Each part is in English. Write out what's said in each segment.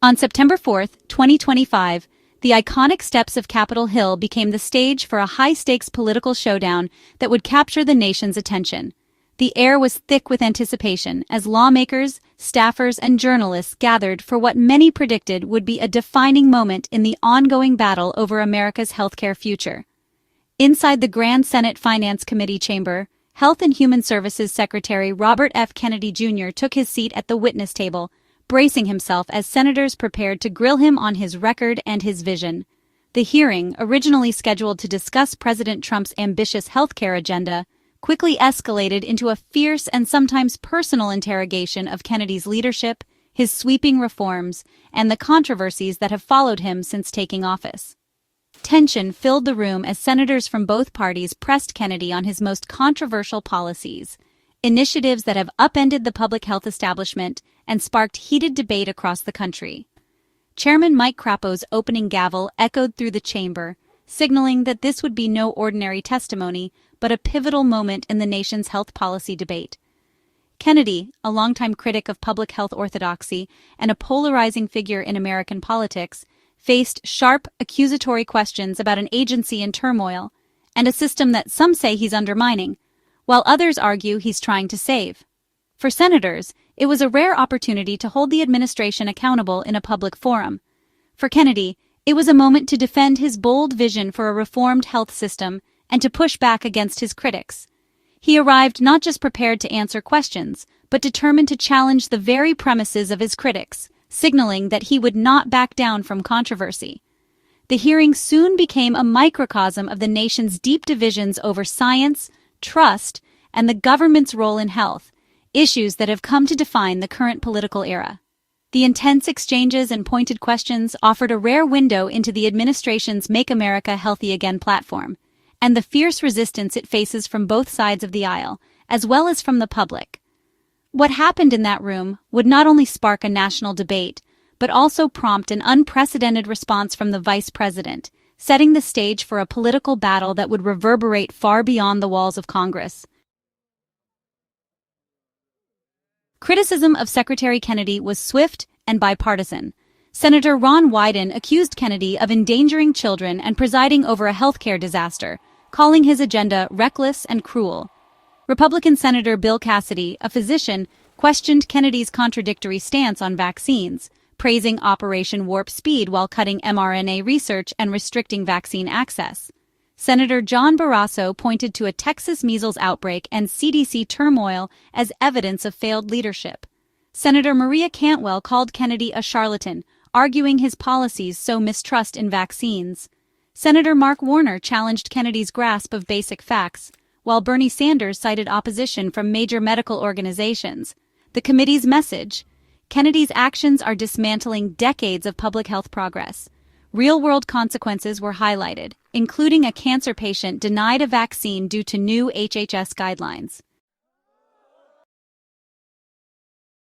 On September 4, 2025, the iconic steps of Capitol Hill became the stage for a high-stakes political showdown that would capture the nation's attention. The air was thick with anticipation as lawmakers, staffers, and journalists gathered for what many predicted would be a defining moment in the ongoing battle over America's healthcare future. Inside the Grand Senate Finance Committee chamber, Health and Human Services Secretary Robert F. Kennedy Jr. took his seat at the witness table, bracing himself as senators prepared to grill him on his record and his vision. The hearing, originally scheduled to discuss President Trump's ambitious healthcare agenda, quickly escalated into a fierce and sometimes personal interrogation of Kennedy's leadership, his sweeping reforms, and the controversies that have followed him since taking office. Tension filled the room as senators from both parties pressed Kennedy on his most controversial policies, initiatives that have upended the public health establishment and sparked heated debate across the country. Chairman Mike Crapo's opening gavel echoed through the chamber, signaling that this would be no ordinary testimony, but a pivotal moment in the nation's health policy debate. Kennedy, a longtime critic of public health orthodoxy and a polarizing figure in American politics, faced sharp, accusatory questions about an agency in turmoil and a system that some say he's undermining, while others argue he's trying to save. For senators, it was a rare opportunity to hold the administration accountable in a public forum. For Kennedy, it was a moment to defend his bold vision for a reformed health system and to push back against his critics. He arrived not just prepared to answer questions, but determined to challenge the very premises of his critics, signaling that he would not back down from controversy. The hearing soon became a microcosm of the nation's deep divisions over science, trust, and the government's role in health, issues that have come to define the current political era. The intense exchanges and pointed questions offered a rare window into the administration's Make America Healthy Again platform, and the fierce resistance it faces from both sides of the aisle, as well as from the public. What happened in that room would not only spark a national debate, but also prompt an unprecedented response from the vice president, setting the stage for a political battle that would reverberate far beyond the walls of Congress. Criticism of Secretary Kennedy was swift and bipartisan. Senator Ron Wyden accused Kennedy of endangering children and presiding over a healthcare disaster, calling his agenda reckless and cruel. Republican Senator Bill Cassidy, a physician, questioned Kennedy's contradictory stance on vaccines, praising Operation Warp Speed while cutting mRNA research and restricting vaccine access. Senator John Barrasso pointed to a Texas measles outbreak and CDC turmoil as evidence of failed leadership. Senator Maria Cantwell called Kennedy a charlatan, arguing his policies sow mistrust in vaccines. Senator Mark Warner challenged Kennedy's grasp of basic facts, while Bernie Sanders cited opposition from major medical organizations. The committee's message: Kennedy's actions are dismantling decades of public health progress. Real-world consequences were highlighted, including a cancer patient denied a vaccine due to new HHS guidelines.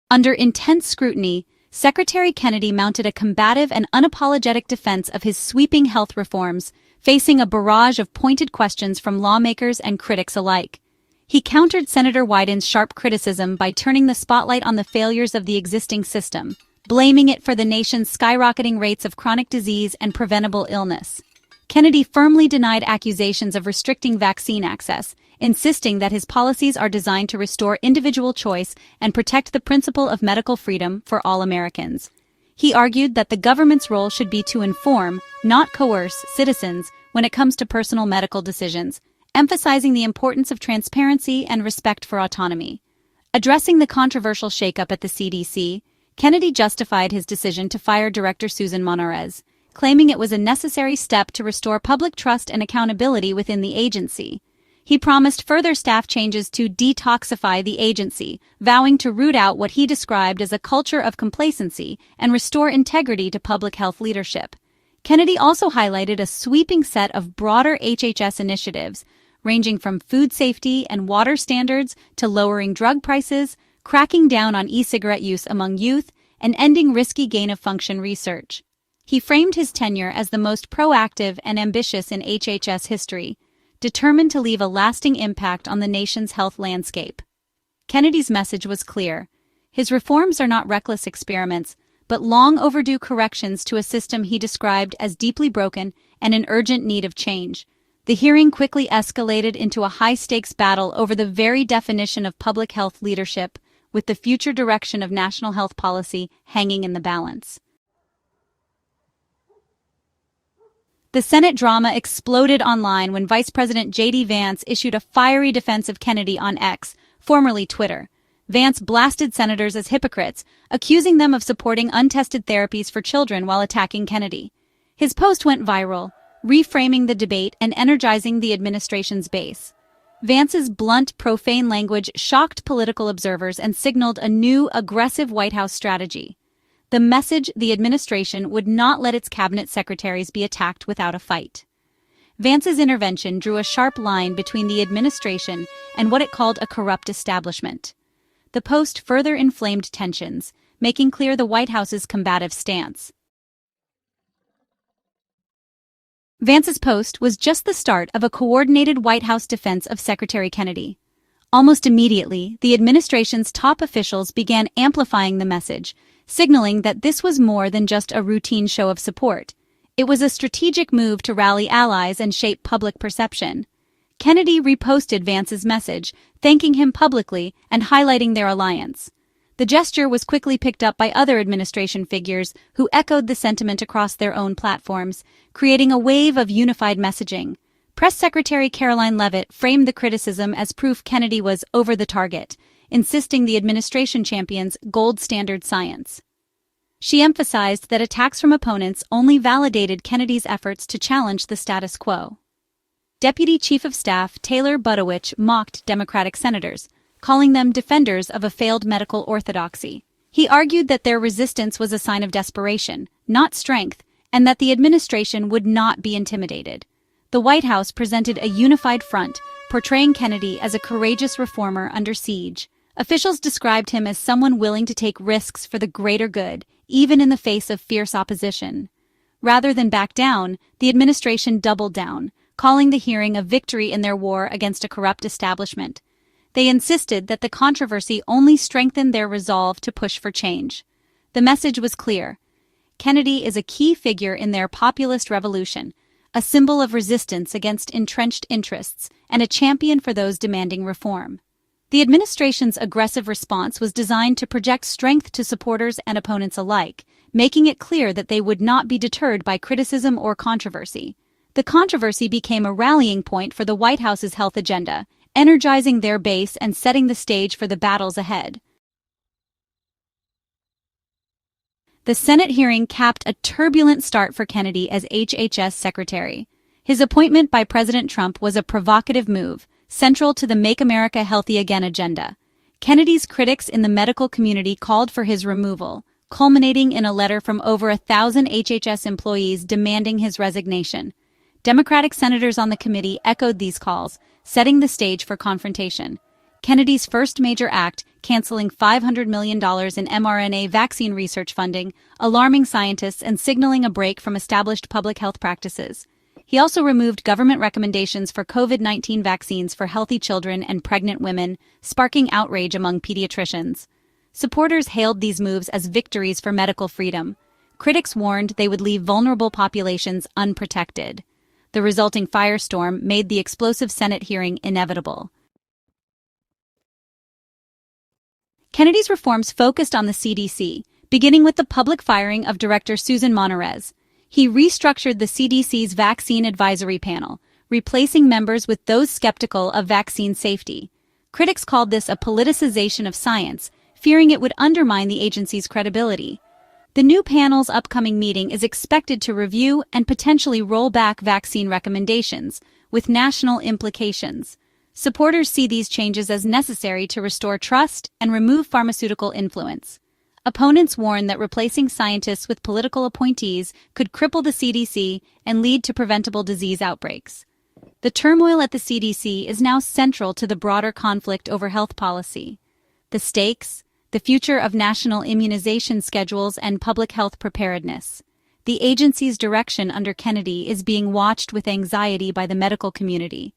Under intense scrutiny, Secretary Kennedy mounted a combative and unapologetic defense of his sweeping health reforms, facing a barrage of pointed questions from lawmakers and critics alike. He countered Senator Wyden's sharp criticism by turning the spotlight on the failures of the existing system, blaming it for the nation's skyrocketing rates of chronic disease and preventable illness. Kennedy firmly denied accusations of restricting vaccine access, insisting that his policies are designed to restore individual choice and protect the principle of medical freedom for all Americans. He argued that the government's role should be to inform, not coerce, citizens when it comes to personal medical decisions, emphasizing the importance of transparency and respect for autonomy. Addressing the controversial shakeup at the CDC, Kennedy justified his decision to fire Director Susan Monarez, claiming it was a necessary step to restore public trust and accountability within the agency. He promised further staff changes to detoxify the agency, vowing to root out what he described as a culture of complacency and restore integrity to public health leadership. Kennedy also highlighted a sweeping set of broader HHS initiatives, ranging from food safety and water standards to lowering drug prices, cracking down on e-cigarette use among youth, and ending risky gain-of-function research. He framed his tenure as the most proactive and ambitious in HHS history, determined to leave a lasting impact on the nation's health landscape. Kennedy's message was clear. His reforms are not reckless experiments, but long overdue corrections to a system he described as deeply broken and in urgent need of change. The hearing quickly escalated into a high-stakes battle over the very definition of public health leadership, with the future direction of national health policy hanging in the balance. The Senate drama exploded online when Vice President JD Vance issued a fiery defense of Kennedy on X, formerly Twitter. Vance blasted senators as hypocrites, accusing them of supporting untested therapies for children while attacking Kennedy. His post went viral, reframing the debate and energizing the administration's base. Vance's blunt, profane language shocked political observers and signaled a new, aggressive White House strategy. The message: the administration would not let its cabinet secretaries be attacked without a fight. Vance's intervention drew a sharp line between the administration and what it called a corrupt establishment. The post further inflamed tensions, making clear the White House's combative stance. Vance's post was just the start of a coordinated White House defense of Secretary Kennedy. Almost immediately, the administration's top officials began amplifying the message, signaling that this was more than just a routine show of support. It was a strategic move to rally allies and shape public perception. Kennedy reposted Vance's message, thanking him publicly and highlighting their alliance. The gesture was quickly picked up by other administration figures who echoed the sentiment across their own platforms, creating a wave of unified messaging. Press Secretary Caroline Leavitt framed the criticism as proof Kennedy was over the target, insisting the administration champions gold standard science. She emphasized that attacks from opponents only validated Kennedy's efforts to challenge the status quo. Deputy Chief of Staff Taylor Budowich mocked Democratic senators, calling them defenders of a failed medical orthodoxy. He argued that their resistance was a sign of desperation, not strength, and that the administration would not be intimidated. The White House presented a unified front, portraying Kennedy as a courageous reformer under siege. Officials described him as someone willing to take risks for the greater good, even in the face of fierce opposition. Rather than back down, the administration doubled down, calling the hearing a victory in their war against a corrupt establishment. They insisted that the controversy only strengthened their resolve to push for change. The message was clear. Kennedy is a key figure in their populist revolution, a symbol of resistance against entrenched interests, and a champion for those demanding reform. The administration's aggressive response was designed to project strength to supporters and opponents alike, making it clear that they would not be deterred by criticism or controversy. The controversy became a rallying point for the White House's health agenda, energizing their base and setting the stage for the battles ahead. The Senate hearing capped a turbulent start for Kennedy as HHS Secretary. His appointment by President Trump was a provocative move, central to the Make America Healthy Again agenda. Kennedy's critics in the medical community called for his removal, culminating in a letter from over 1,000 HHS employees demanding his resignation. Democratic senators on the committee echoed these calls, setting the stage for confrontation. Kennedy's first major act, canceling $500 million in mRNA vaccine research funding, alarming scientists and signaling a break from established public health practices. He also removed government recommendations for COVID-19 vaccines for healthy children and pregnant women, sparking outrage among pediatricians. Supporters hailed these moves as victories for medical freedom. Critics warned they would leave vulnerable populations unprotected. The resulting firestorm made the explosive Senate hearing inevitable. Kennedy's reforms focused on the CDC, beginning with the public firing of Director Susan Monterez. He restructured the CDC's vaccine advisory panel, replacing members with those skeptical of vaccine safety. Critics called this a politicization of science, fearing it would undermine the agency's credibility. The new panel's upcoming meeting is expected to review and potentially roll back vaccine recommendations, with national implications. Supporters see these changes as necessary to restore trust and remove pharmaceutical influence. Opponents warn that replacing scientists with political appointees could cripple the CDC and lead to preventable disease outbreaks. The turmoil at the CDC is now central to the broader conflict over health policy. The stakes, the future of national immunization schedules and public health preparedness. The agency's direction under Kennedy is being watched with anxiety by the medical community.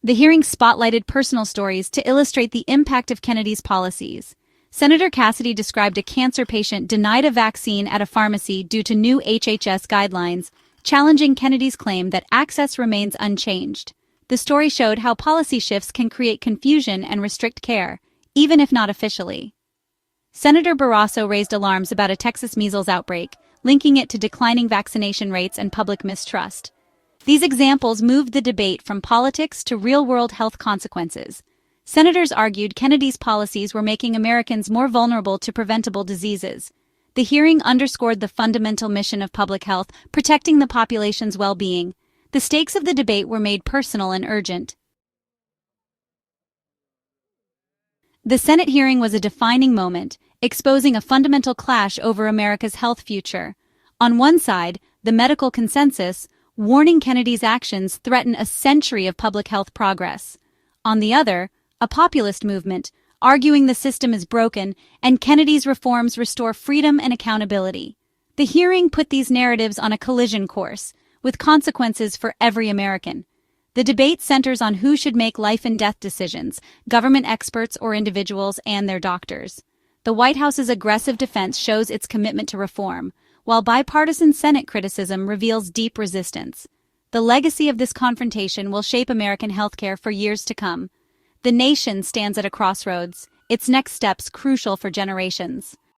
The hearing spotlighted personal stories to illustrate the impact of Kennedy's policies. Senator Cassidy described a cancer patient denied a vaccine at a pharmacy due to new HHS guidelines, challenging Kennedy's claim that access remains unchanged. The story showed how policy shifts can create confusion and restrict care, even if not officially. Senator Barrasso raised alarms about a Texas measles outbreak, linking it to declining vaccination rates and public mistrust. These examples moved the debate from politics to real-world health consequences. Senators argued Kennedy's policies were making Americans more vulnerable to preventable diseases. The hearing underscored the fundamental mission of public health, protecting the population's well-being. The stakes of the debate were made personal and urgent. The Senate hearing was a defining moment, exposing a fundamental clash over America's health future. On one side, the medical consensus, warning Kennedy's actions threaten a century of public health progress. On the other, a populist movement, arguing the system is broken and Kennedy's reforms restore freedom and accountability. The hearing put these narratives on a collision course, with consequences for every American. The debate centers on who should make life and death decisions, government experts or individuals and their doctors. The White House's aggressive defense shows its commitment to reform, while bipartisan Senate criticism reveals deep resistance. The legacy of this confrontation will shape American healthcare for years to come. The nation stands at a crossroads, its next steps crucial for generations.